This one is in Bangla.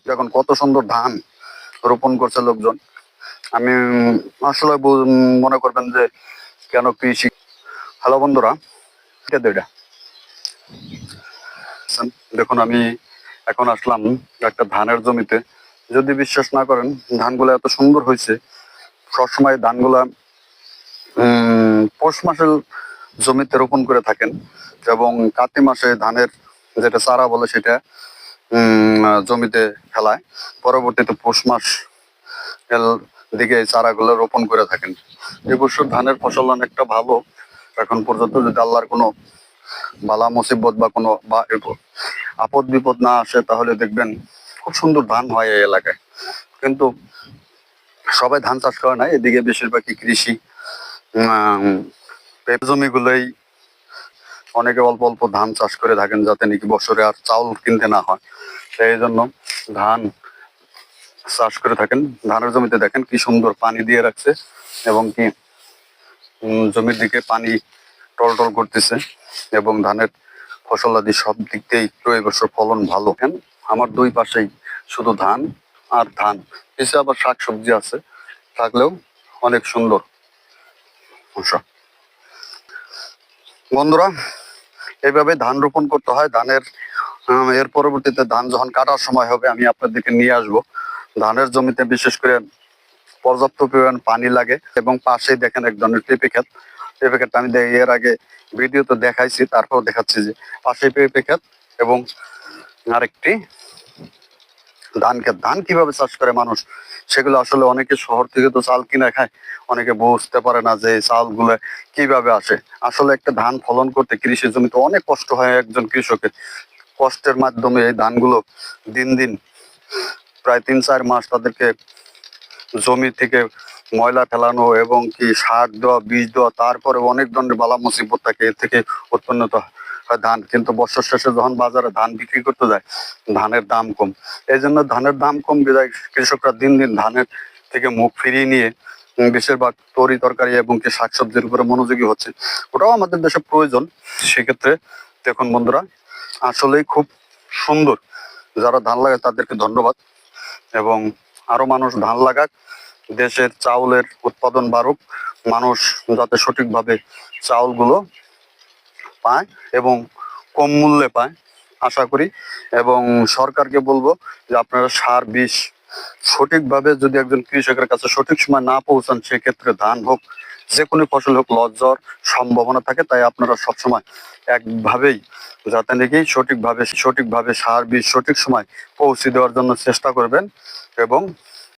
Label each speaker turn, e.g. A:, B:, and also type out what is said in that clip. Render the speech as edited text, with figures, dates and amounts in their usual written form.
A: দেখুন কত সুন্দর ধান রোপণ করছে লোকজন। আমি আসলে মনে করবেন যে কেন কৃষি। হ্যালো বন্ধুরা, এটা দেখুন আমি এখন আসলাম একটা ধানের জমিতে। যদি বিশ্বাস না করেন, ধানগুলো এত সুন্দর হয়েছে। সবসময় ধানগুলা পৌষ মাসের জমিতে রোপণ করে থাকেন এবং কার্তিক মাসে ধানের যেটা চারা বলে সেটা জমিতে ফেলায়। পরবর্তীতে পৌষ মাস দিকে এই চারাগুলো রোপণ করে থাকেন। এবছর ধানের ফসল অনেকটা ভালো। এখন পর্যন্ত যদি আল্লাহর কোনো বালা মুসিবত বা কোনো আপদ বিপদ না আসে, তাহলে দেখবেন খুব সুন্দর ধান হয় এই এলাকায়। কিন্তু সবাই ধান চাষ করে না, এদিকে বেশিরভাগই কৃষি। জমিগুলোই অনেকে অল্প অল্প ধান চাষ করে থাকেন, যাতে নাকি বছরে আর চাউল কিনতে না হয়। সেই জন্য ধান চাষ করে থাকেন। ধানের জমিতে দেখেন কি সুন্দর পানি দিয়ে রাখছে এবং কি জমির দিকে পানি টলটল করতেছে এবং ধানের ফসলাদি সব দিক দিয়েই এবছর ফলন ভালো। আমার দুই পাশেই শুধু ধান আর ধান, পিছিয়ে আবার শাকসবজি আছে, থাকলেও অনেক সুন্দর। বন্ধুরা, এইভাবে ধান রোপণ করতে হয়। ধানের এর পরবর্তীতে ধান যখন কাটার সময় হবে, আমি আপনাদেরকে নিয়ে আসবো। ধানের জমিতে বিশেষ করে পর্যাপ্ত পরিমাণ পানি লাগে এবং পাশেই দেখেন এক ধরনের পেঁপে ক্ষেত। পেঁপে ক্ষেতটা আমি এর আগে ভিডিওতে দেখাইছি, তারপর দেখাচ্ছি যে পাশেই পেঁপে ক্ষেত এবং আরেকটি ধান ক্ষেত। ধান কিভাবে চাষ করে মানুষ, সেগুলো আসলে অনেকে শহর থেকে তো চাল কিনে খায়, অনেকে বুঝতে পারে না যে চাল গুলো কিভাবে আসে। আসলে একটা ধান ফলন করতে কৃষি জমিতে অনেক কষ্ট হয় একজন কৃষকের। কষ্টের মাধ্যমে এই ধানগুলো দিন দিন প্রায় 3-4 মাস তাদেরকে জমি থেকে ময়লা ফেলানো এবং কি সার দেওয়া, বীজ দেওয়া, তারপরে অনেক ধরনের বালা মুসিবত থাকে। এর থেকে উৎপন্ন হয় ধান। কিন্তু বছর শেষে যখন বাজারে ধান বিক্রি করতে যায়, ধানের দাম কম। এই জন্য ধানের দাম কম বিধায় কৃষকরা দিন দিন ধানের থেকে মুখ ফিরিয়ে নিয়ে বেশিরভাগ তরি তরকারি এবং কি শাকসবজির উপরে মনোযোগী হচ্ছে। ওটাও আমাদের দেশে প্রয়োজন। সেক্ষেত্রে দেখুন বন্ধুরা, আসলেই খুব সুন্দর। যারা ধান লাগায় তাদেরকে ধন্যবাদ এবং আরো মানুষ ধান লাগাক, দেশের চাউলের উৎপাদন বাড়ুক, মানুষ যাতে সঠিকভাবে চাউলগুলো পায় এবং কম মূল্যে পায় আশা করি। এবং সরকারকে বলবো যে আপনারা সার বিষ সঠিকভাবে যদি একজন কৃষকের কাছে সঠিক সময় না পৌঁছান, সেক্ষেত্রে ধান হোক যে কোনো ফসল হোক লস যাওয়ার সম্ভাবনা থাকে। তাই আপনারা সবসময় একভাবেই যাতে নাকি সঠিকভাবে সার বিষ সঠিক সময় পৌঁছে দেওয়ার জন্য চেষ্টা করবেন এবং